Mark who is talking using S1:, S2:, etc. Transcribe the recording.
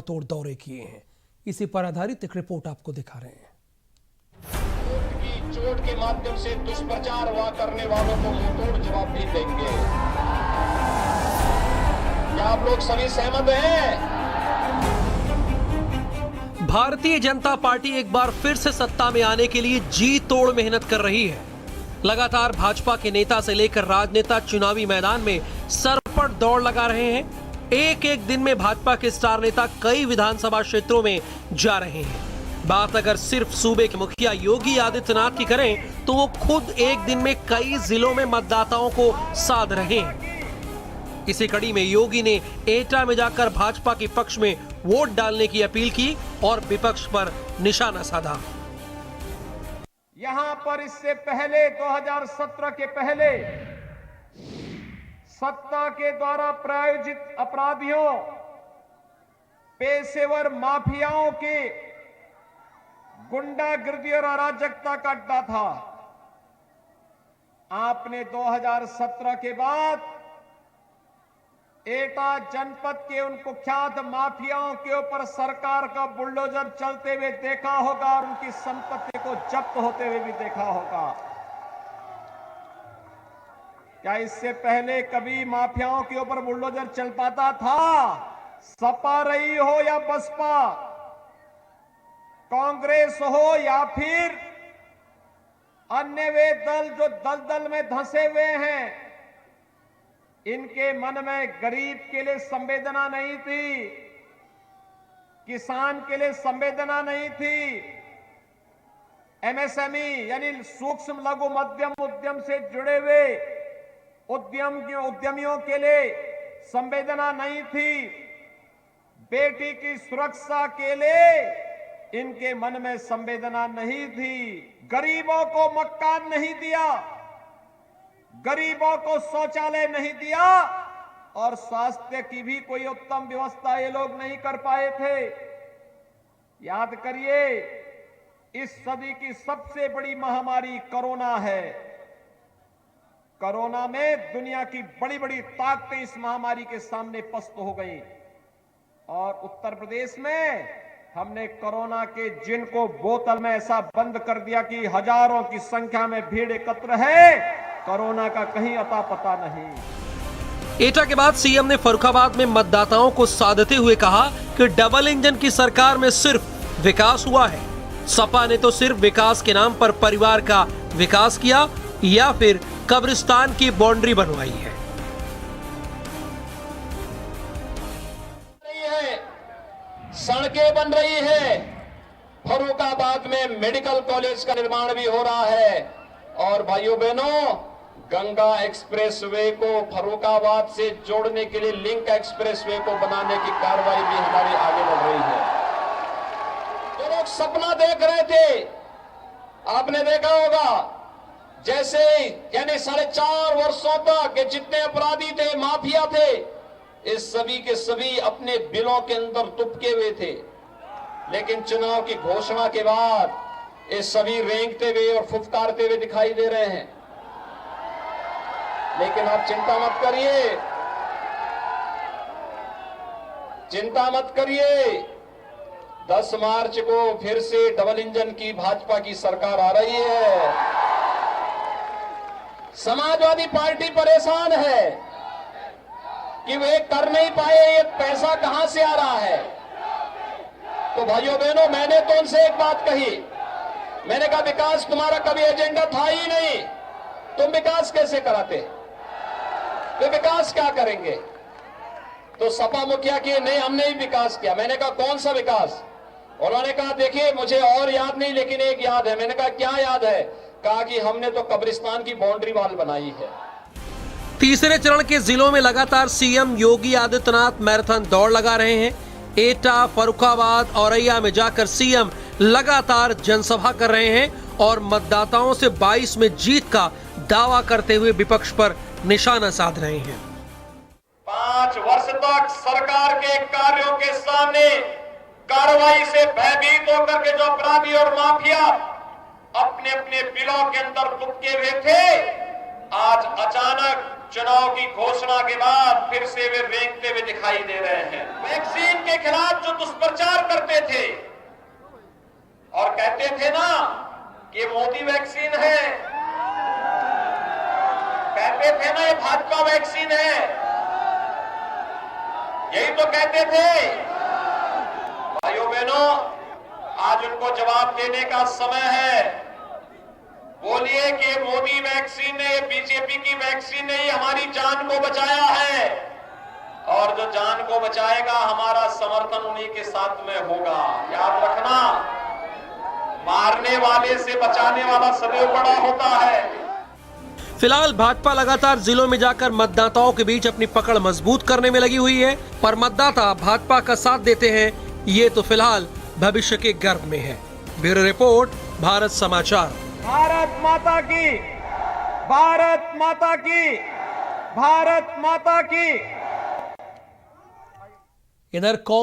S1: ताबड़तोड़ दौरे किए हैं। इसी पर आधारित एक रिपोर्ट आपको दिखा रहे हैं।
S2: चोट के माध्यम से दुष्प्रचार हुआ करने वालों को मुंहतोड़ जवाब भी देंगे। क्या आप लोग सभी सहमत हैं?
S1: भारतीय जनता पार्टी एक बार फिर से सत्ता में आने के लिए जी तोड़ मेहनत कर रही है। लगातार भाजपा के नेता से लेकर राजनेता चुनावी मैदान में सरपट दौड़ लगा रहे हैं। एक एक दिन में भाजपा के स्टार नेता कई विधानसभा क्षेत्रों में जा रहे हैं। बात अगर सिर्फ सूबे के मुखिया योगी आदित्यनाथ की करें तो वो खुद एक दिन में कई जिलों में मतदाताओं को साध रहे हैं। इसी कड़ी में योगी ने एटा में जाकर भाजपा के पक्ष में वोट डालने की अपील की और विपक्ष पर निशाना साधा।
S2: यहां पर इससे पहले 2017 के पहले सत्ता के द्वारा प्रायोजित अपराधियों, पेशेवर माफियाओं के गुंडागिर्दी और अराजकता का अड्डा था। आपने 2017 के बाद एटा जनपद के उन कुख्यात माफियाओं के ऊपर सरकार का बुलडोजर चलते हुए देखा होगा और उनकी संपत्ति को जब्त होते हुए भी देखा होगा। क्या इससे पहले कभी माफियाओं के ऊपर बुलडोजर चल पाता था? सपा रही हो या बसपा, कांग्रेस हो या फिर अन्य वे दल जो दलदल में धंसे हुए हैं, इनके मन में गरीब के लिए संवेदना नहीं थी, किसान के लिए संवेदना नहीं थी, एमएसएमई यानी सूक्ष्म लघु मध्यम उद्यम से जुड़े हुए उद्यमियों के लिए संवेदना नहीं थी, बेटी की सुरक्षा के लिए इनके मन में संवेदना नहीं थी, गरीबों को मकान नहीं दिया, गरीबों को शौचालय नहीं दिया और स्वास्थ्य की भी कोई उत्तम व्यवस्था ये लोग नहीं कर पाए थे। याद करिए, इस सदी की सबसे बड़ी महामारी कोरोना है। कोरोना में दुनिया की बड़ी बड़ी ताकतें इस महामारी के सामने पस्त हो गई और उत्तर प्रदेश में हमने कोरोना के जिन को बोतल में ऐसा बंद कर दिया कि हजारों की संख्या में भीड़ एकत्र है, कोरोना का कहीं अता पता नहीं।
S1: एटा के बाद सीएम ने फर्रुखाबाद में मतदाताओं को साधते हुए कहा कि डबल इंजन की सरकार में सिर्फ विकास हुआ है। सपा ने तो सिर्फ विकास के नाम पर परिवार का विकास किया या फिर कब्रिस्तान की बाउंड्री बनवाई है।
S2: सड़कें बन रही है, फर्रुखाबाद में मेडिकल कॉलेज का निर्माण भी हो रहा है और भाइयों बहनों, गंगा एक्सप्रेसवे को फर्रुखाबाद से जोड़ने के लिए लिंक एक्सप्रेसवे को बनाने की कार्रवाई भी हमारी आगे बढ़ रही है। जो लोग सपना देख रहे थे, आपने देखा होगा, जैसे यानी 4.5 वर्षों तक के जितने अपराधी थे, माफिया थे, इस सभी के सभी अपने बिलों के अंदर दुबके हुए थे, लेकिन चुनाव की घोषणा के बाद ये सभी रेंगते हुए और फुफकारते हुए दिखाई दे रहे हैं। लेकिन आप चिंता मत करिए, चिंता मत करिए, 10 मार्च को फिर से डबल इंजन की भाजपा की सरकार आ रही है। समाजवादी पार्टी परेशान है कि वे कर नहीं पाए, ये पैसा कहां से आ रहा है। तो भाइयों बहनों, मैंने तो उनसे एक बात कही, मैंने कहा विकास तुम्हारा कभी एजेंडा था ही नहीं, तुम विकास कैसे कराते, तो विकास क्या करेंगे। तो सपा मुखिया की नहीं, हमने ही विकास किया। मैंने कहा कौन सा विकास? उन्होंने कहा देखिए मुझे और याद नहीं, लेकिन एक याद है। मैंने कहा क्या याद है? कहा कि हमने तो कब्रिस्तान की बाउंड्री वॉल बनाई है।
S1: तीसरे चरण के जिलों में लगातार सीएम योगी आदित्यनाथ मैराथन दौड़ लगा रहे हैं। एटा, फर्रुखाबाद, औरैया में जाकर सीएम लगातार जनसभा कर रहे हैं और मतदाताओं से 22 में जीत का दावा करते हुए विपक्ष पर निशाना साध रहे हैं।
S2: 5 वर्ष तक सरकार के कार्यों के सामने कार्रवाई से भयभीत होकर के जो अपराधी और माफिया अपने अपने बिलों के अंदर दुबके हुए थे, आज अचानक चुनाव की घोषणा के बाद फिर से वे रेंगते हुए दिखाई दे रहे हैं। वैक्सीन के खिलाफ जो दुष्प्रचार करते थे और कहते थे ना कि मोदी वैक्सीन है, कहते थे ना ये भाजपा वैक्सीन है, यही तो कहते थे। भाइयों बहनों, आज उनको जवाब देने का समय है। बोलिए कि मोदी वैक्सीन ने, बीजेपी की वैक्सीन ने हमारी जान को बचाया है, और जो जान को बचाएगा हमारा समर्थन उन्हीं के साथ में होगा। याद रखना, मारने वाले से बचाने वाला सदैव बड़ा होता है।
S1: फिलहाल भाजपा लगातार जिलों में जाकर मतदाताओं के बीच अपनी पकड़ मजबूत करने में लगी हुई है, पर मतदाता भाजपा का साथ देते हैं, ये तो फिलहाल भविष्य के गर्भ में है। ब्यूरो रिपोर्ट, भारत समाचार।
S3: भारत माता की, भारत माता की, भारत माता की।
S1: इधर कांग्रेस